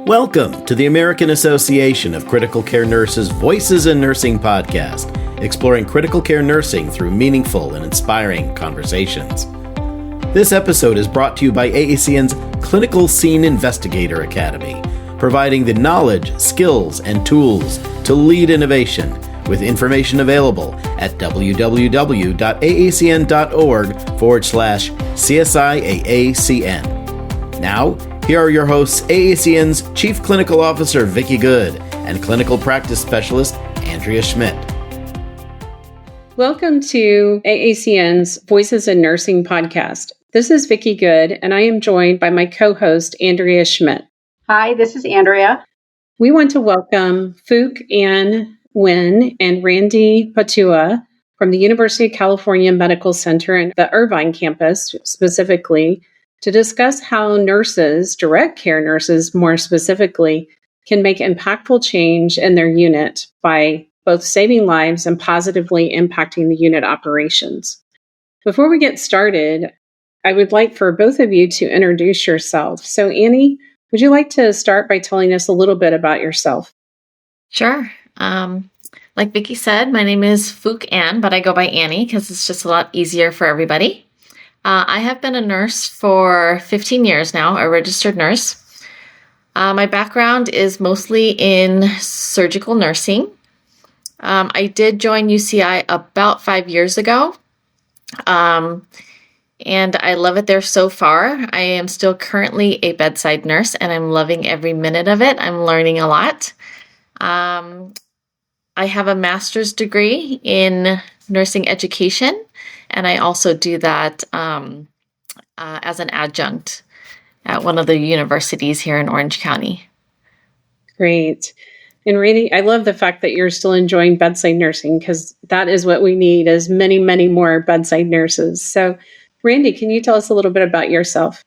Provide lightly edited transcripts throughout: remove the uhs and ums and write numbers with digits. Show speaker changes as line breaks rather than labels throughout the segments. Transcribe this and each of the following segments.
Welcome to the American Association of Critical Care Nurses Voices in Nursing podcast, exploring critical care nursing through meaningful and inspiring conversations. This episode is brought to you by AACN's Clinical Scene Investigator Academy, providing the knowledge, skills, and tools to lead innovation, with information available at www.aacn.org/CSIAACN. Now, here are your hosts, AACN's Chief Clinical Officer, Vicki Good, and Clinical Practice Specialist, Andrea Schmidt.
Welcome to AACN's Voices in Nursing podcast. This is Vicki Good, and I am joined by my co-host, Andrea Schmidt.
Hi, this is Andrea.
We want to welcome Phuc Anh Nguyen and Randy Padua from the University of California Medical Center and the Irvine campus specifically, to discuss how nurses, direct care nurses more specifically, can make impactful change in their unit by both saving lives and positively impacting the unit operations. Before we get started, I would like for both of you to introduce yourself. So Annie, would you like to start by telling us a little bit about yourself?
Sure. Like Vicki said, my name is Phuc Anh, but I go by Annie because it's just a lot easier for everybody. I have been a nurse for 15 years now, a registered nurse. My background is mostly in surgical nursing. I did join UCI about 5 years ago, and I love it there so far. I am still currently a bedside nurse, and I'm loving every minute of it. I'm learning a lot. I have a master's degree in nursing education, and I also do that as an adjunct at one of the universities here in Orange County.
Great. And Randy, I love the fact that you're still enjoying bedside nursing, because that is what we need, is many, many more bedside nurses. So Randy, can you tell us a little bit about yourself?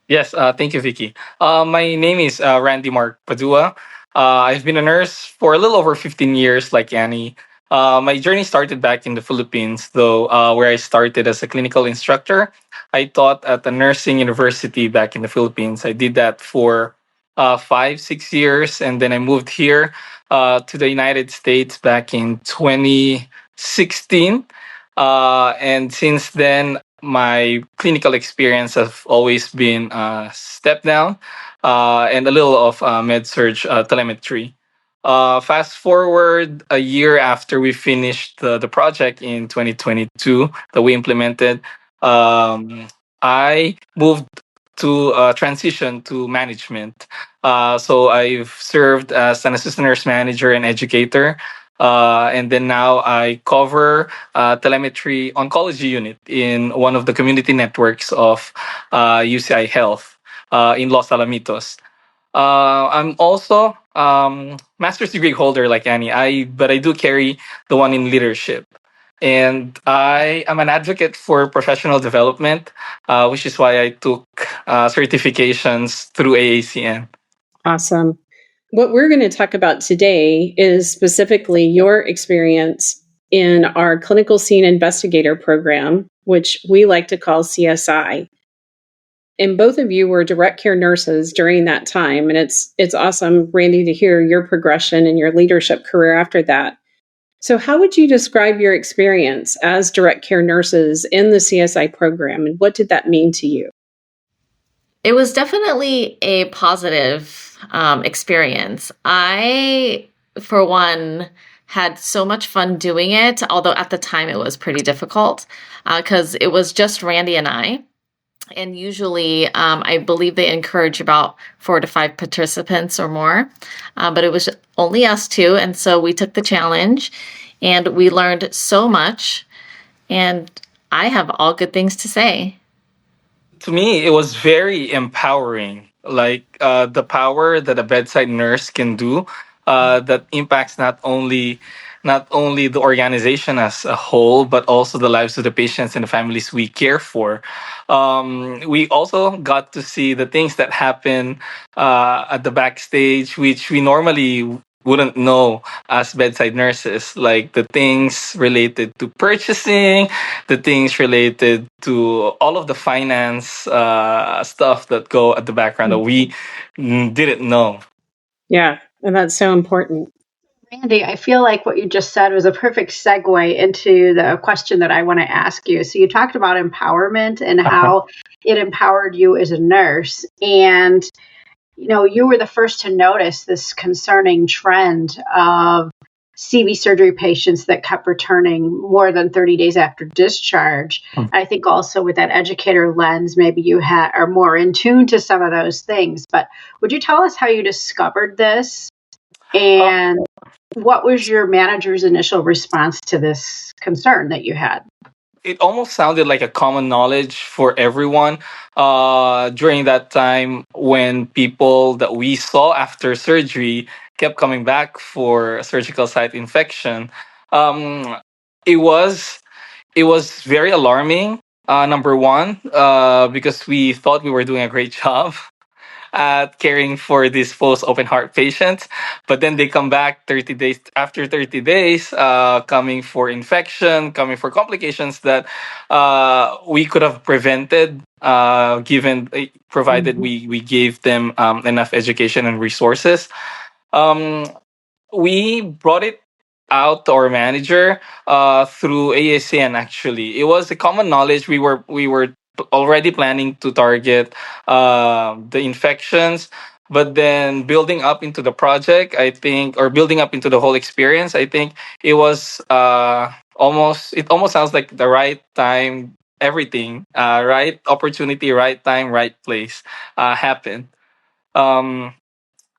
Yes, thank you, Vicki. My name is Randy Mark Padua. I've been a nurse for a little over 15 years, like Annie. My journey started back in the Philippines, though, where I started as a clinical instructor. I taught at a nursing university back in the Philippines. I did that for 5-6 years, and then I moved here to the United States back in 2016. And since then, my clinical experience has always been step down and a little of med-surg telemetry. Fast forward a year after we finished the project in 2022 that we implemented, I moved to transition to management. So I've served as an assistant nurse manager and educator. And then now I cover telemetry oncology unit in one of the community networks of UCI Health in Los Alamitos. I'm also master's degree holder like Annie, but I do carry the one in leadership. And I am an advocate for professional development, which is why I took certifications through AACN.
Awesome. What we're going to talk about today is specifically your experience in our Clinical Scene Investigator program, which we like to call CSI. And both of you were direct care nurses during that time. And it's awesome, Randy, to hear your progression and your leadership career after that. So how would you describe your experience as direct care nurses in the CSI program, and what did that mean to you?
It was definitely a positive experience. I, for one, had so much fun doing it, although at the time it was pretty difficult because it was just Randy and I. And usually, I believe they encourage about 4 to 5 participants or more, but it was only us two. And so we took the challenge and we learned so much. And I have all good things to say.
To me, it was very empowering. Like the power that a bedside nurse can do that impacts not only the organization as a whole, but also the lives of the patients and the families we care for. We also got to see the things that happen at the backstage, which we normally wouldn't know as bedside nurses, like the things related to purchasing, the things related to all of the finance stuff that go at the background that we didn't know.
Yeah, and that's so important.
Randy, I feel like what you just said was a perfect segue into the question that I want to ask you. So, you talked about empowerment and how it empowered you as a nurse. And, you were the first to notice this concerning trend of CV surgery patients that kept returning more than 30 days after discharge. I think also with that educator lens, maybe you are more in tune to some of those things. But would you tell us how you discovered this? And what was your manager's initial response to this concern that you had?
It almost sounded like a common knowledge for everyone during that time when people that we saw after surgery kept coming back for surgical site infection. Um, it was it was very alarming. Number one, because we thought we were doing a great job at caring for these post open heart patients, but then they come back 30 days after 30 days, coming for infection, coming for complications that we could have prevented, given provided
Mhm.
we gave them enough education and resources. Um, we brought it out to our manager through AACN. Actually, it was a common knowledge. We were already planning to target the infections, but then building up into the project, I think, or building up into the whole experience, I think it was almost. It almost sounds like the right time. Everything, right opportunity, right time, right place, happened. Um,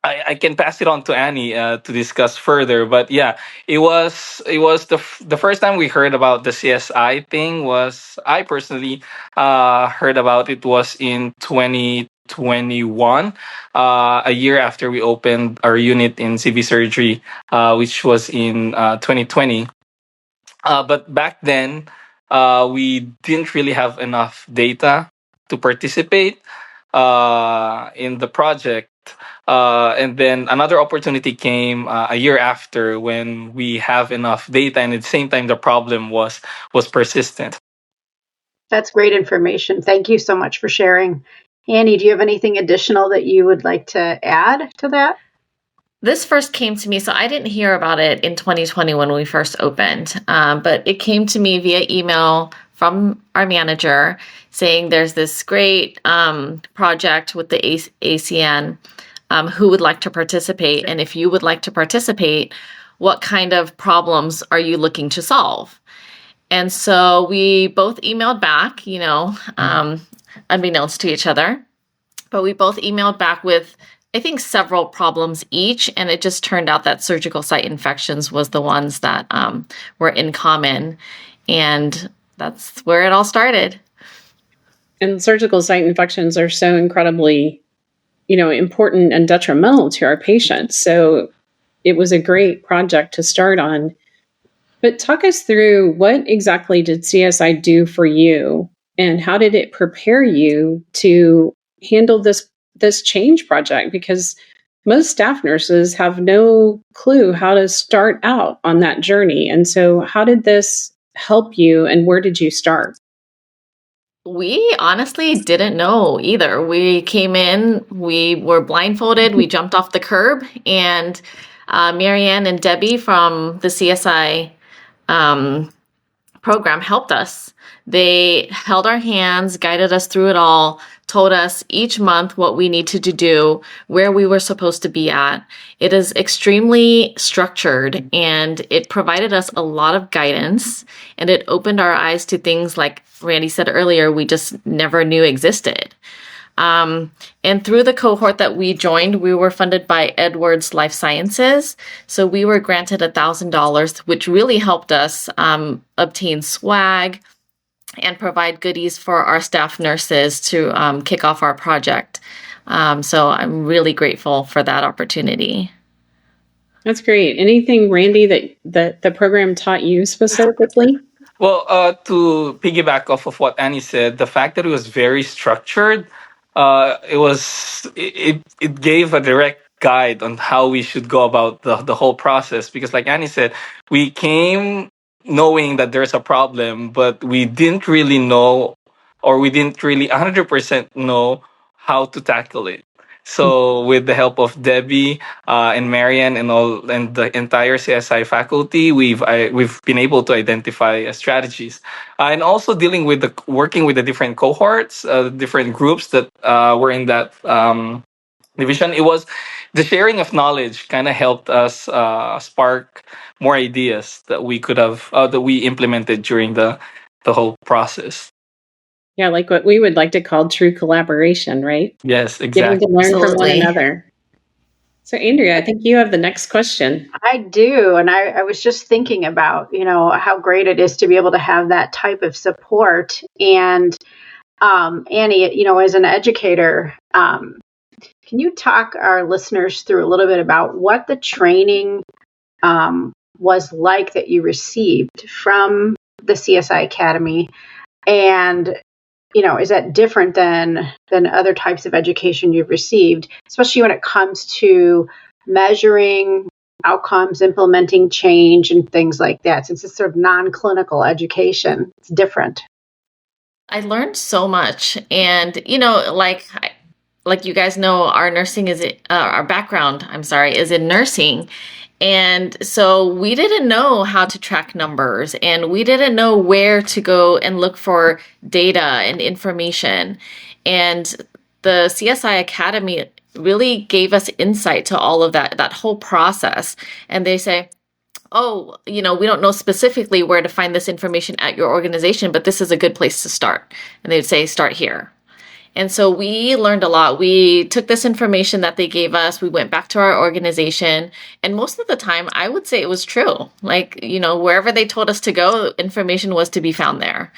I can pass it on to Annie to discuss further. But yeah, it was the first time we heard about the CSI thing. Was I personally heard about it was in 2021, a year after we opened our unit in CV surgery, which was in 2020. But back then, we didn't really have enough data to participate in the project. And then another opportunity came a year after when we have enough data, and at the same time, the problem was persistent.
That's great information. Thank you so much for sharing. Annie, do you have anything additional that you would like to add to that?
This first came to me, so I didn't hear about it in 2020 when we first opened, but it came to me via email from our manager saying there's this great project with the AACN. Who would like to participate? And if you would like to participate, what kind of problems are you looking to solve? And so we both emailed back, unbeknownst to each other, but we both emailed back with, I think, several problems each. And it just turned out that surgical site infections was the ones that were in common. And that's where it all started.
And surgical site infections are so incredibly, important and detrimental to our patients. So it was a great project to start on. But talk us through, what exactly did CSI do for you, and how did it prepare you to handle this change project? Because most staff nurses have no clue how to start out on that journey. And so how did this help you, and where did you start?
We honestly didn't know either. We came in, we were blindfolded, we jumped off the curb, and Marianne and Debbie from the CSI program helped us. They held our hands, guided us through it all, told us each month what we needed to do, where we were supposed to be at. It is extremely structured, and it provided us a lot of guidance, and it opened our eyes to things like Randy said earlier, we just never knew existed. And through the cohort that we joined, we were funded by Edwards Life Sciences. So we were granted $1,000, which really helped us obtain swag and provide goodies for our staff nurses to kick off our project. So I'm really grateful for that opportunity.
That's great. Anything, Randy, that the program taught you specifically?
Well, to piggyback off of what Annie said, the fact that it was very structured, it gave a direct guide on how we should go about the whole process. Because, like Annie said, we came knowing that there's a problem, but we didn't really know, or we didn't really 100% know how to tackle it. So with the help of Debbie and Marian and the entire CSI faculty, we've been able to identify strategies, and also dealing with the working with the different cohorts, different groups that were in that division. It was the sharing of knowledge kind of helped us spark more ideas that we could have that we implemented during the whole process.
Yeah, like what we would like to call true collaboration, right?
Yes,
Getting to
exactly.
learn from one
Absolutely.
another. So, Andrea, I think you have the next question.
I do. And I was just thinking about, how great it is to be able to have that type of support. And Annie, as an educator, can you talk our listeners through a little bit about what the training was like that you received from the CSI Academy? And, is that different than other types of education you've received, especially when it comes to measuring outcomes, implementing change, and things like that? Since it's sort of non-clinical education, it's different.
I learned so much, and like you guys know, our background. I'm sorry, is in nursing, and so we didn't know how to track numbers, and we didn't know where to go and look for data and information, and the CSI Academy really gave us insight to all of that whole process, and they say, oh, we don't know specifically where to find this information at your organization, but this is a good place to start. And they'd say, start here. And so we learned a lot. We took this information that they gave us, we went back to our organization, and most of the time, I would say it was true. Like, wherever they told us to go, information was to be found there.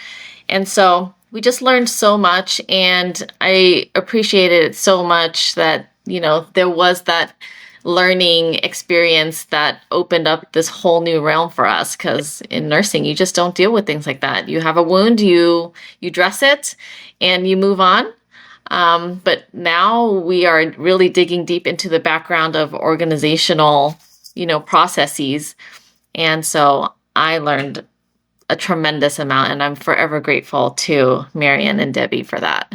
And so we just learned so much, and I appreciated it so much that, there was that learning experience that opened up this whole new realm for us, because in nursing you just don't deal with things like that. You have a wound, you dress it and you move on, but now we are really digging deep into the background of organizational processes, and so I learned a tremendous amount, and I'm forever grateful to Marian and Debbie for that.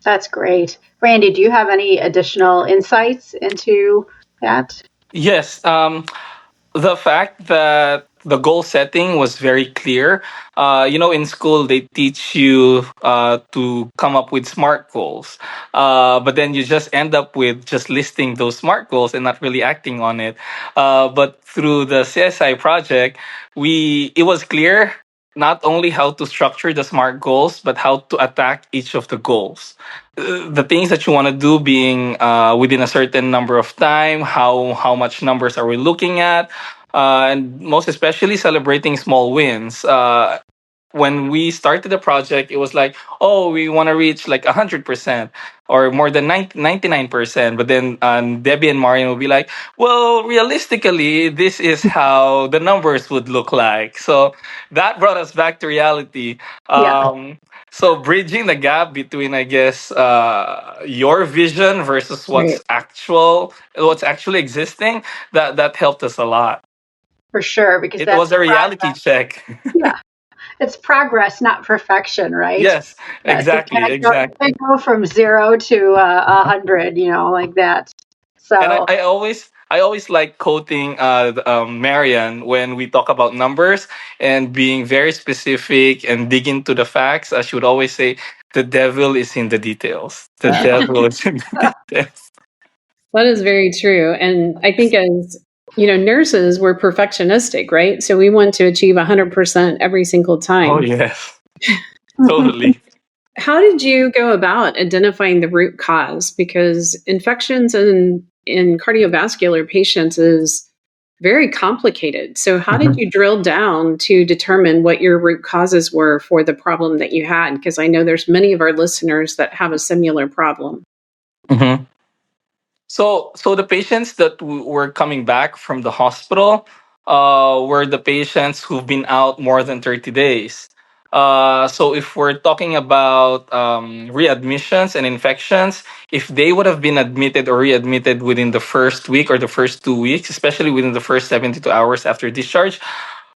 That's great. Randy, do you have any additional insights into that?
Yes. The fact that the goal setting was very clear. In school they teach you to come up with SMART goals, but then you just end up with just listing those SMART goals and not really acting on it. But through the CSI project, it was clear not only how to structure the SMART goals, but how to attack each of the goals. The things that you want to do being within a certain number of time, how much numbers are we looking at, and most especially celebrating small wins. When we started the project, it was like, oh, we want to reach like 100% or more than 99%. But then Debbie and Marian will be like, well, realistically, this is how the numbers would look like. So that brought us back to reality.
Yeah.
So bridging the gap between, I guess, your vision versus
Right.
what's actually existing, that helped us a lot.
For sure, because
It
that's
was a reality
progress.
check.
Yeah. It's progress, not perfection, right?
Yes,
Yes, you
exactly,
can't
exactly.
go from 0 to 100, like that.
And
So,
I always like quoting Marian when we talk about numbers and being very specific and dig into the facts. She would always say, "The devil is in the details. The devil is in the details."
That is very true. And I think as nurses, we're perfectionistic, right? So we want to achieve 100% every single
Oh
time.
yes, totally.
How did you go about identifying the root cause? Because infections in cardiovascular patients is very complicated. So how did
Mhm.
you drill down to determine what your root causes were for the problem that you had? Because I know there's many of our listeners that have a similar problem.
Mhm. So the patients that were coming back from the hospital were the patients who've been out more than 30 days. So if we're talking about readmissions and infections, if they would have been admitted or readmitted within the first week or the first 2 weeks, especially within the first 72 hours after discharge,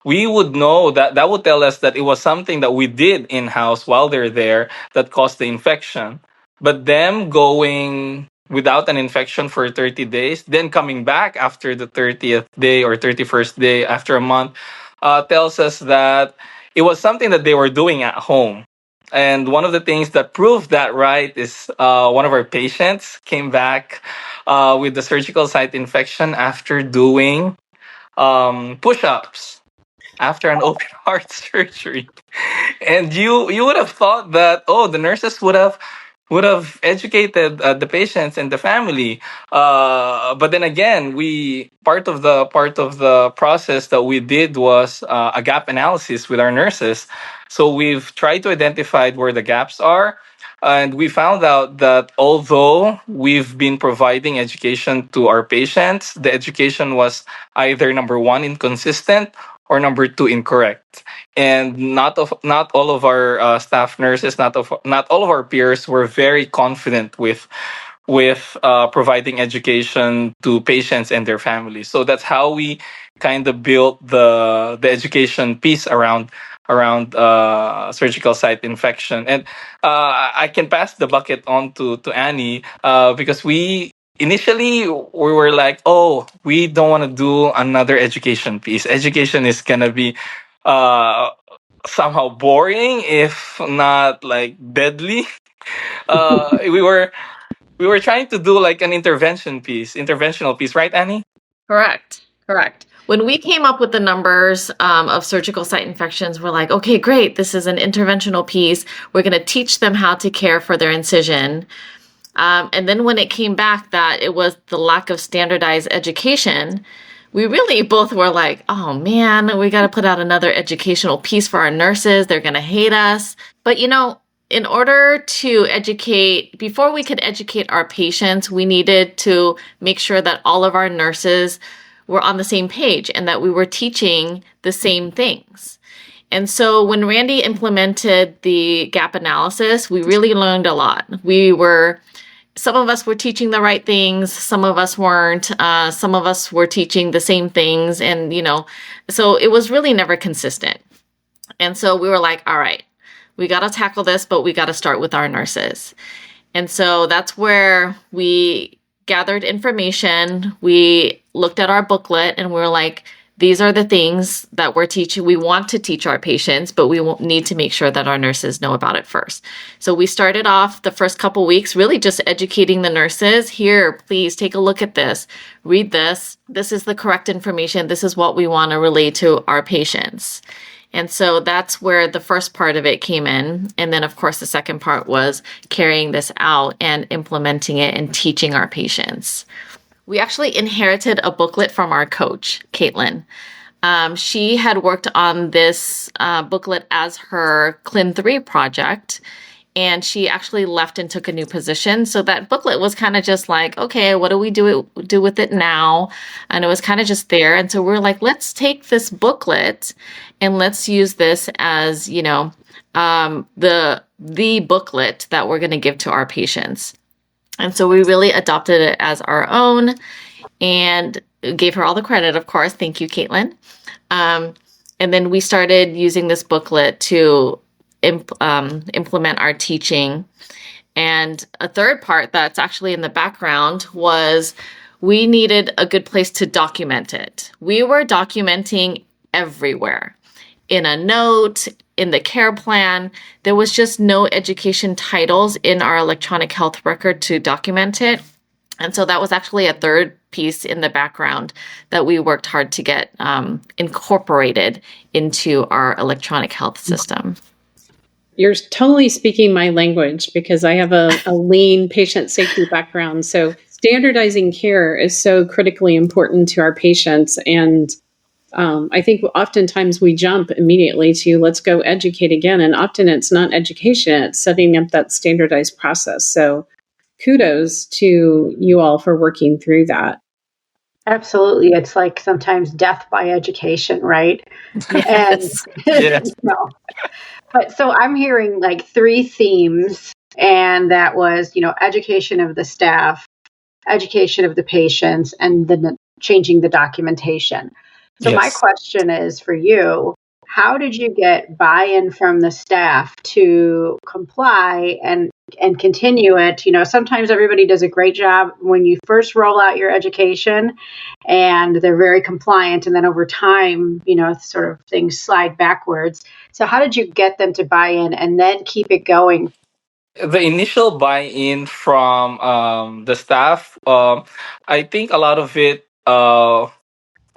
we would know that would tell us that it was something that we did in house while they're there that caused the infection. But them going without an infection for 30 days, then coming back after the 30th day or 31st day after a month, tells us that it was something that they were doing at home. And one of the things that proved that right is one of our patients came back with the surgical site infection after doing push-ups after an open heart surgery. And you would have thought that, oh, the nurses would have educated the patients and the family, but then again, we part of the process that we did was a gap analysis with our nurses. So we've tried to identify where the gaps are, and we found out that although we've been providing education to our patients, the education was either number one, inconsistent, or number two, incorrect. And not all of our staff nurses, not all of our peers were very confident with providing education to patients and their families. So that's how we kind of built the education piece around surgical site infection. And I can pass the bucket on to Annie, because we initially we were like, oh, we don't want to do another education piece. Education is gonna be uh, somehow boring, if not like deadly. We were trying to do like an interventional piece, right, Annie?
Correct. Correct. When we came up with the numbers of surgical site infections, we're like, okay, great. This is an interventional piece. We're going to teach them how to care for their incision. And then when it came back that it was the lack of standardized education, we really both were like, oh man, we got to put out another educational piece for our nurses. They're going to hate us. But in order to educate, before we could educate our patients, we needed to make sure that all of our nurses were on the same page and that we were teaching the same things. And so when Randy implemented the gap analysis, we really learned a lot. Some of us were teaching the right things, some of us weren't, some of us were teaching the same things, and so it was really never consistent. And so we were like, all right, we got to tackle this, but we got to start with our nurses. And so that's where we gathered information. We looked at our booklet and we were like, these are the things that we're teaching. We want to teach our patients, but we need to make sure that our nurses know about it first. So we started off the first couple weeks really just educating the nurses. Here, please take a look at this. Read this. This is the correct information. This is what we want to relay to our patients. And so that's where the first part of it came in. And then, of course, the second part was carrying this out and implementing it and teaching our patients. We actually inherited a booklet from our coach, Caitlin. She had worked on this booklet as her Clin 3 project, and she actually left and took a new position. So that booklet was kind of just like, okay, what do we do with it now? And it was kind of just there. And so we're like, let's take this booklet and let's use this as, the booklet that we're going to give to our patients. And so we really adopted it as our own and gave her all the credit, of course. Thank you, Caitlin. And then we started using this booklet to implement our teaching. And a third part that's actually in the background was we needed a good place to document it. We were documenting everywhere. In a note, in the care plan, there was just no education titles in our electronic health record to document it. And so that was actually a third piece in the background that we worked hard to get incorporated into our electronic health system.
You're totally speaking my language because I have a lean patient safety background. So standardizing care is so critically important to our patients. And I think oftentimes we jump immediately to let's go educate again. And often it's not education, it's setting up that standardized process. So kudos to you all for working through that.
Absolutely. It's like sometimes death by education, right?
Yes.
Yes.
But so I'm hearing like three themes, and that was, education of the staff, education of the patients, and then changing the documentation. So my
Yes.
question is for you, how did you get buy-in from the staff to comply and continue it? You know, sometimes everybody does a great job when you first roll out your education and they're very compliant, and then over time, you know, sort of things slide backwards. So how did you get them to buy in and then keep it going?
The initial buy-in from the staff, I think a lot of it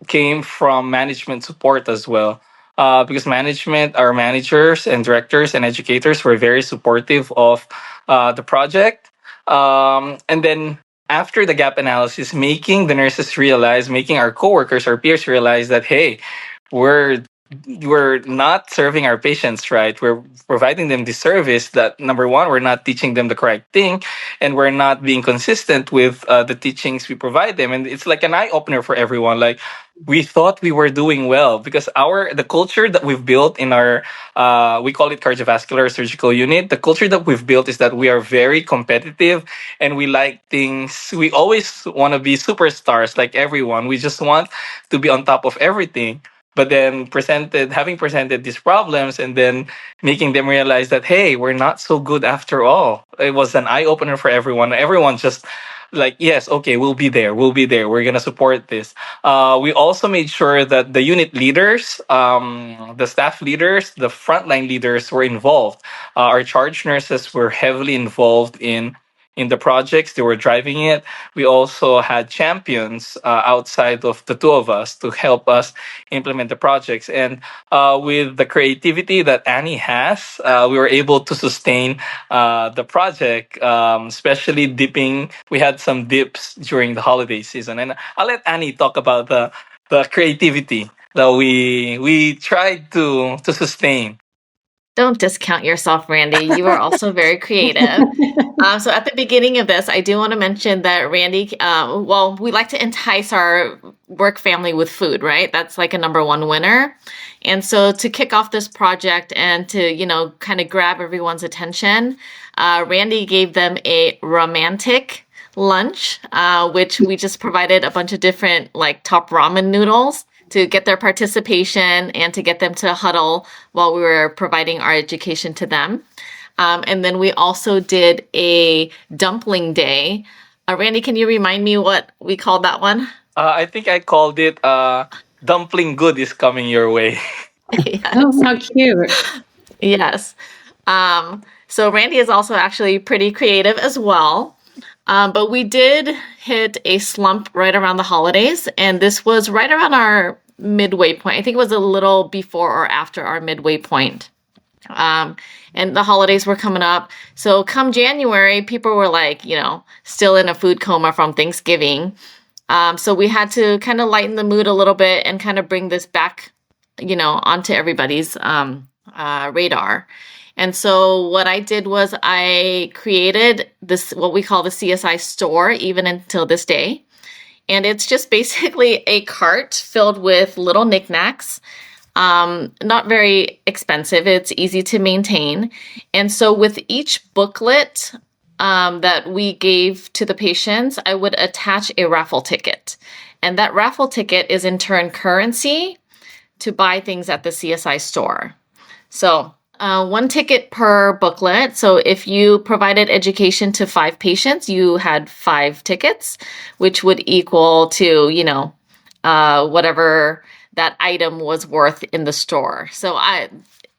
came from management support as well. Because management, our managers and directors and educators were very supportive of the project. And then after the gap analysis, making the nurses realize, making our coworkers, our peers realize that, hey, we're we're not serving our patients right. We're providing them the service that, number one, we're not teaching them the correct thing, and we're not being consistent with the teachings we provide them. And it's like an eye opener for everyone. Like, we thought we were doing well because the culture that we've built in our we call it cardiovascular surgical unit. The culture that we've built is that we are very competitive, and we like things. We always want to be superstars like everyone. We just want to be on top of everything. But then having presented these problems, and then making them realize that, hey, we're not so good after all. It was an eye opener for everyone. Everyone just like, yes, okay, we'll be there, we're gonna support this. We also made sure that the unit leaders, the staff leaders, the frontline leaders were involved. Our charge nurses were heavily involved in the projects. They were driving it. We also had champions outside of the two of us to help us implement the projects. And with the creativity that Annie has, we were able to sustain the project, especially dipping. We had some dips during the holiday season. And I'll let Annie talk about the creativity that we tried to sustain.
Don't discount yourself, Randy. You are also very creative. So at the beginning of this, I do want to mention that Randy, well, we like to entice our work family with food, right? That's like a number one winner. And so to kick off this project and to, kind of grab everyone's attention, Randy gave them a romantic lunch, which we just provided a bunch of different like top ramen noodles to get their participation and to get them to huddle while we were providing our education to them. And then we also did a dumpling day. Randy, can you remind me what we called that one?
I think I called it dumpling good is coming your way.
Yes. Oh, how cute.
Yes. So Randy is also actually pretty creative as well. But we did hit a slump right around the holidays, and this was right around our midway point. I think it was a little before or after our midway point. And the holidays were coming up. So come January, people were like, still in a food coma from Thanksgiving. So we had to kind of lighten the mood a little bit and kind of bring this back, onto everybody's radar. And so what I did was I created this, what we call the CSI store, even until this day. And it's just basically a cart filled with little knickknacks, not very expensive. It's easy to maintain. And so with each booklet that we gave to the patients, I would attach a raffle ticket. And that raffle ticket is in turn currency to buy things at the CSI store. So one ticket per booklet. So if you provided education to 5 patients, you had 5 tickets, which would equal to, whatever that item was worth in the store. So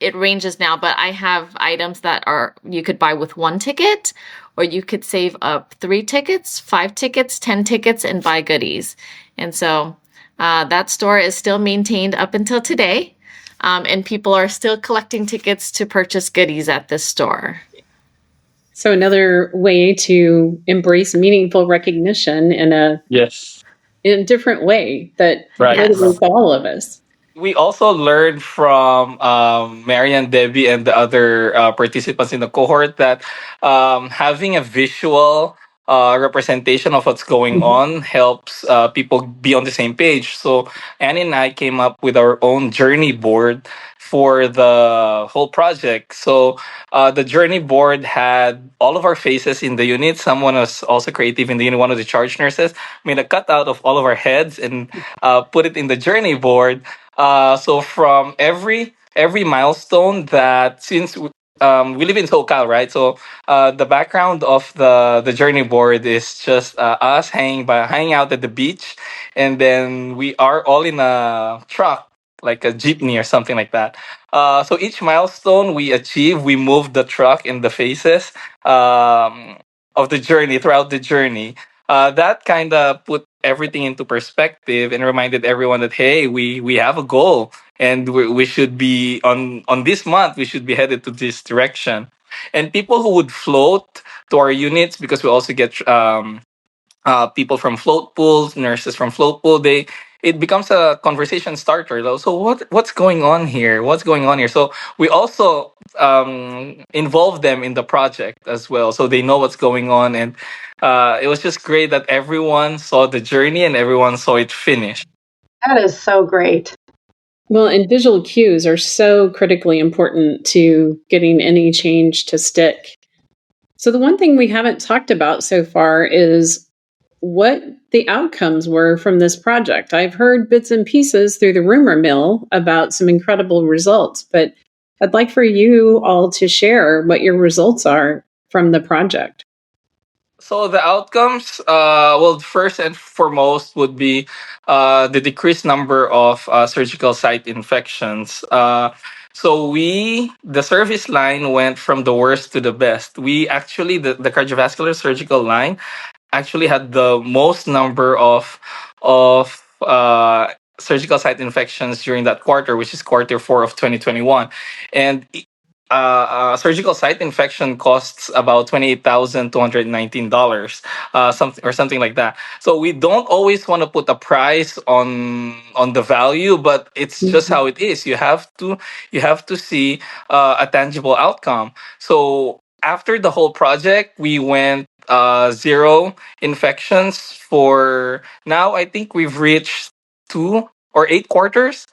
it ranges now, but I have items that you could buy with 1 ticket, or you could save up 3 tickets, 5 tickets, 10 tickets, and buy goodies. And so that store is still maintained up until today. And people are still collecting tickets to purchase goodies at this store.
So another way to embrace meaningful recognition in a different way that motivates all of us.
We also learned from Mary and Debbie and the other participants in the cohort that having a visual representation of what's going on helps people be on the same page. So Annie and I came up with our own journey board for the whole project. So the journey board had all of our faces in the unit. Someone was also creative in the unit. One of the charge nurses made a cutout of all of our heads and put it in the journey board. So from every every milestone that since we live in SoCal, right? So the background of the journey board is just us hanging out at the beach, and then we are all in a truck, like a jeepney or something like that. So each milestone we achieve, we move the truck in the phases of the journey throughout the journey. That kind of put everything into perspective and reminded everyone that hey, we have a goal and we should be on this month we should be headed to this direction. And people who would float to our units, because we also get people from float pools, nurses from float pool, they it becomes a conversation starter though. So what's going on here? What's going on here? So we also involve them in the project as well, so they know what's going on. And it was just great that everyone saw the journey and everyone saw it finish.
That is so great.
Well, and visual cues are so critically important to getting any change to stick. So the one thing we haven't talked about so far is what the outcomes were from this project. I've heard bits and pieces through the rumor mill about some incredible results, but I'd like for you all to share what your results are from the project.
So the outcomes, well, first and foremost would be the decreased number of surgical site infections. The service line went from the worst to the best. We actually, the cardiovascular surgical line actually had the most number of surgical site infections during that quarter, which is quarter 4 of 2021. And surgical site infection costs about $28,219, something like that. So we don't always want to put a price on the value, but it's just how it is. You have to see a tangible outcome. So after the whole project, we went 0 infections for now. I think we've reached 2 or 8 quarters.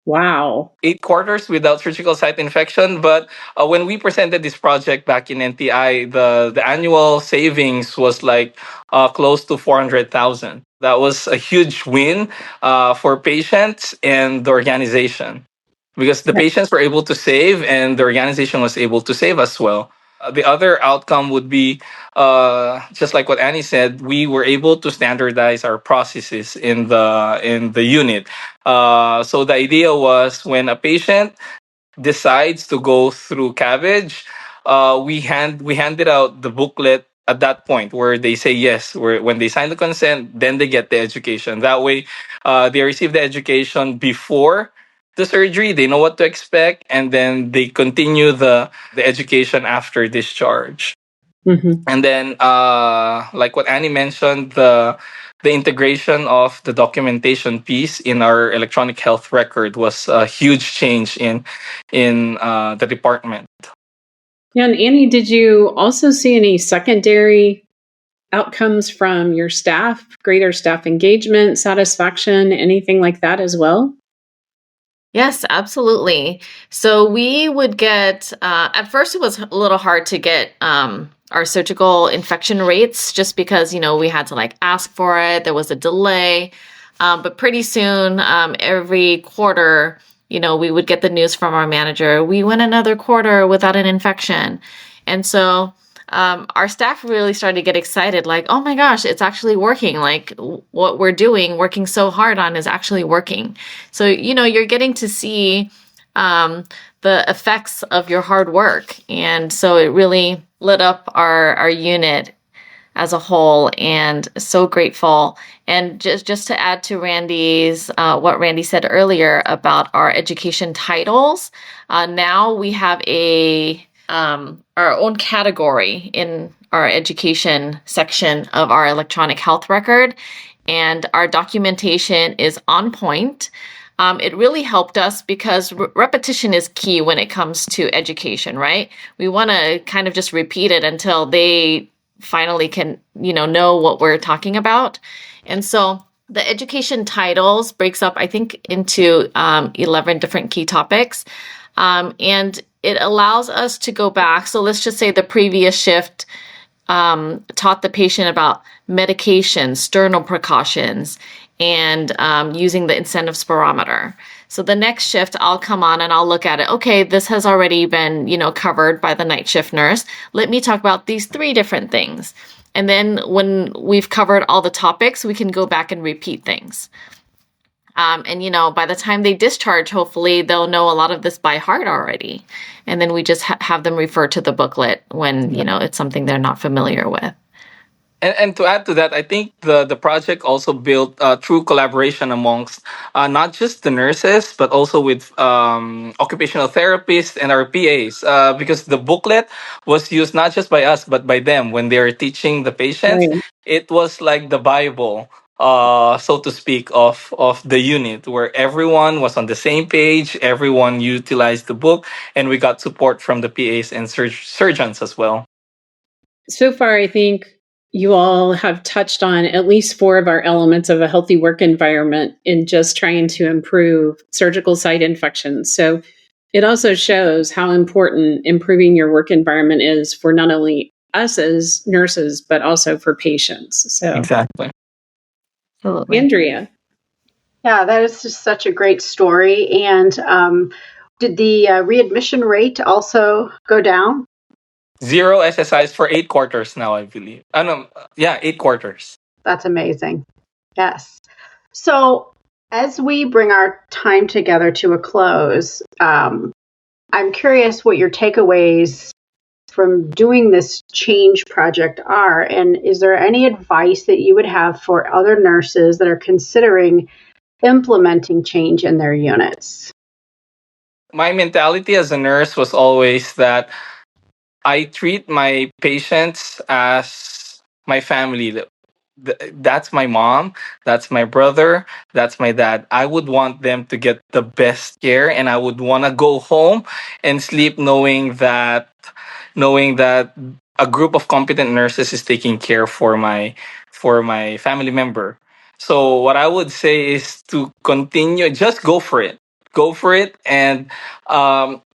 Wow.
8 quarters without surgical site infection. But when we presented this project back in NTI, the annual savings was like close to 400,000. That was a huge win for patients and the organization, because the patients were able to save and the organization was able to save as well. The other outcome would be just like what Annie said. We were able to standardize our processes in the unit. So the idea was when a patient decides to go through cabbage, we handed out the booklet at that point where they say yes. Where when they sign the consent, then they get the education. That way, they receive the education before the surgery. They know what to expect, and then they continue the education after discharge.
Mm-hmm.
And then, like what Annie mentioned, the integration of the documentation piece in our electronic health record was a huge change in the department.
Yeah, and Annie, did you also see any secondary outcomes from your staff, greater staff engagement, satisfaction, anything like that as well?
Yes, absolutely. So we would get, at first it was a little hard to get our surgical infection rates just because, we had to like ask for it. There was a delay. But pretty soon, every quarter, we would get the news from our manager. We went another quarter without an infection. And so our staff really started to get excited, like, oh my gosh, it's actually working. Like what we're doing, working so hard on is actually working. So, you're getting to see the effects of your hard work. And so it really lit up our unit as a whole, and so grateful. And just to add to Randy's, what Randy said earlier about our education titles, now we have our own category in our education section of our electronic health record, and our documentation is on point. It really helped us because repetition is key when it comes to education, right? We want to kind of just repeat it until they finally can, know what we're talking about. And so the education titles breaks up, I think, into 11 different key topics. And it allows us to go back. So let's just say the previous shift taught the patient about medication, sternal precautions, and using the incentive spirometer. So the next shift, I'll come on and I'll look at it. Okay, this has already been, covered by the night shift nurse. Let me talk about these 3 different things. And then when we've covered all the topics, we can go back and repeat things. And by the time they discharge, hopefully they'll know a lot of this by heart already. And then we just have them refer to the booklet when, it's something they're not familiar with.
And to add to that, I think the project also built true collaboration amongst not just the nurses, but also with occupational therapists and our PAs, because the booklet was used not just by us, but by them when they were teaching the patients.
Right.
It was like the Bible, so to speak, of the unit, where everyone was on the same page, everyone utilized the book, and we got support from the PAs and surgeons as well.
So far, I think you all have touched on at least 4 of our elements of a healthy work environment in just trying to improve surgical site infections. So it also shows how important improving your work environment is for not only us as nurses, but also for patients. So,
Exactly.
Absolutely.
Andrea.
Yeah, that is just such a great story. And did the readmission rate also go down?
0 SSIs for 8 quarters now, I believe. 8 quarters.
That's amazing. Yes. So as we bring our time together to a close, I'm curious what your takeaways from doing this change project are. And is there any advice that you would have for other nurses that are considering implementing change in their units?
My mentality as a nurse was always that I treat my patients as my family. That's my mom, that's my brother, that's my dad. I would want them to get the best care, and I would want to go home and sleep knowing that a group of competent nurses is taking care for my family member. So what I would say is to continue, just go for it, and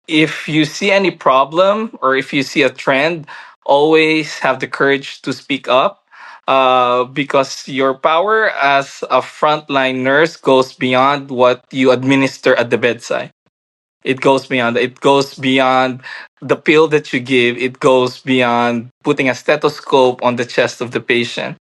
if you see any problem or if you see a trend, always have the courage to speak up, because your power as a frontline nurse goes beyond what you administer at the bedside. It goes beyond. It goes beyond the pill that you give. It goes beyond putting a stethoscope on the chest of the patient.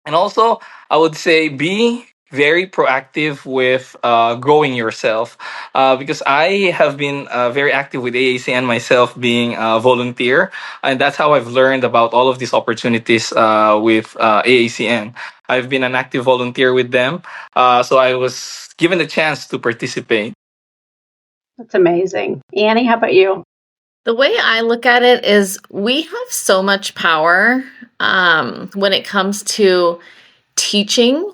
And also, I would say be very proactive with growing yourself, because I have been very active with AACN myself, being a volunteer, and that's how I've learned about all of these opportunities with AACN. I've been an active volunteer with them, so I was given the chance to participate.
That's amazing. Annie, how about you?
The way I look at it is we have so much power when it comes to teaching,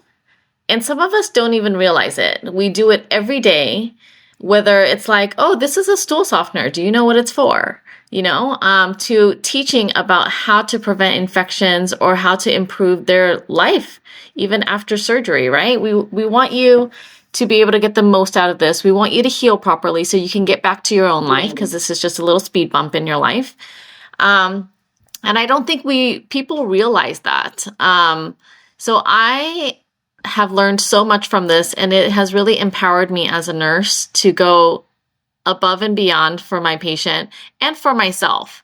and some of us don't even realize it. We do it every day, whether it's like, oh, this is a stool softener. Do you know what it's for? To teaching about how to prevent infections or how to improve their life, even after surgery, right? We want you to be able to get the most out of this. We want you to heal properly so you can get back to your own life, because this is just a little speed bump in your life. And I don't think people realize that. So I have learned so much from this, and it has really empowered me as a nurse to go above and beyond for my patient and for myself.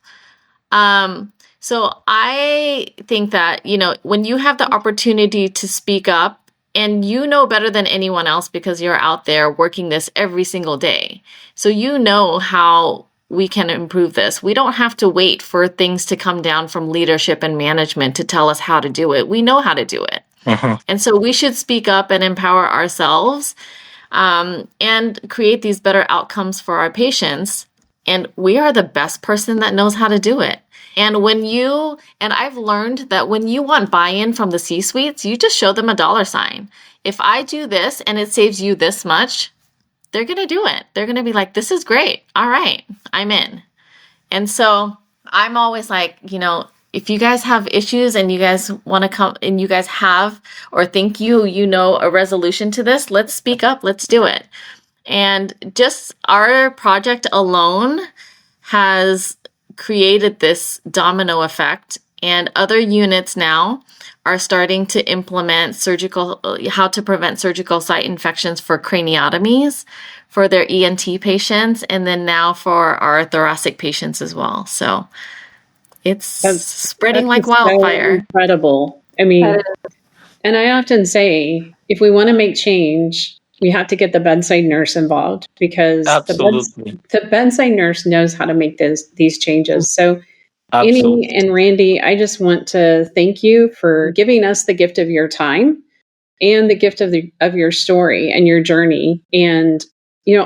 So I think that, when you have the opportunity to speak up, and you know better than anyone else because you're out there working this every single day. So you know how we can improve this. We don't have to wait for things to come down from leadership and management to tell us how to do it. We know how to do it. And so we should speak up and empower ourselves, and create these better outcomes for our patients. And we are the best person that knows how to do it. And I've learned that when you want buy-in from the C-suites, you just show them a dollar sign. If I do this and it saves you this much, they're going to do it. They're going to be like, this is great. All right, I'm in. And so I'm always like, if you guys have issues and you guys want to come and you guys have or think a resolution to this, let's speak up. Let's do it. And just our project alone has created this domino effect. And other units now are starting to implement how to prevent surgical site infections for craniotomies for their ENT patients, and then now for our thoracic patients as well. So it's spreading like wildfire.
So incredible. I mean, and I often say, if we want to make change, we have to get the bedside nurse involved, because the bedside nurse knows how to make these changes. So Annie and Randy, I just want to thank you for giving us the gift of your time and the gift of your story and your journey. And,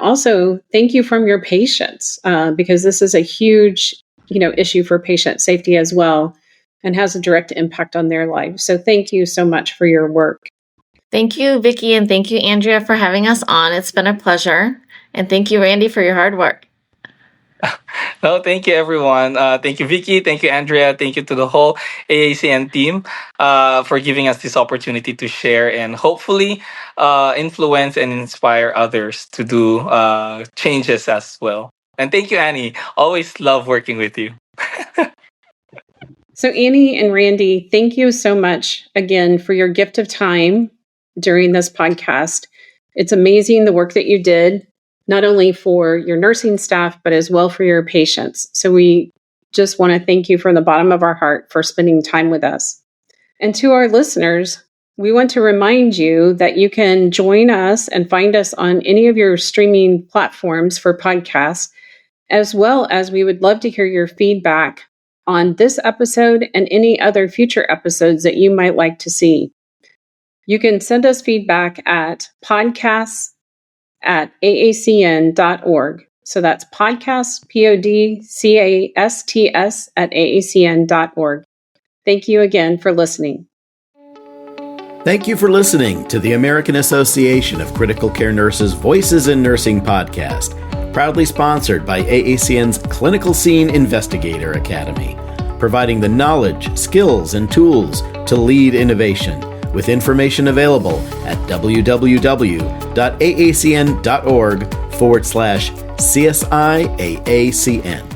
also thank you from your patients, because this is a huge, issue for patient safety as well, and has a direct impact on their lives. So thank you so much for your work.
Thank you, Vicki, and thank you, Andrea, for having us on. It's been a pleasure. And thank you, Randy, for your hard work.
No, thank you, everyone. Thank you, Vicki. Thank you, Andrea. Thank you to the whole AACN team for giving us this opportunity to share and hopefully influence and inspire others to do changes as well. And thank you, Annie. Always love working with you.
So Annie and Randy, thank you so much again for your gift of time during this podcast. It's amazing the work that you did, not only for your nursing staff, but as well for your patients. So we just want to thank you from the bottom of our heart for spending time with us. And to our listeners, we want to remind you that you can join us and find us on any of your streaming platforms for podcasts, as well as we would love to hear your feedback on this episode and any other future episodes that you might like to see. You can send us feedback at podcasts@aacn.org. So that's podcast, podcasts @aacn.org. Thank you again for listening.
Thank you for listening to the American Association of Critical Care Nurses Voices in Nursing podcast, proudly sponsored by AACN's Clinical Scene Investigator Academy, providing the knowledge, skills, and tools to lead innovation, with information available at www.aacn.org/CSIAACN.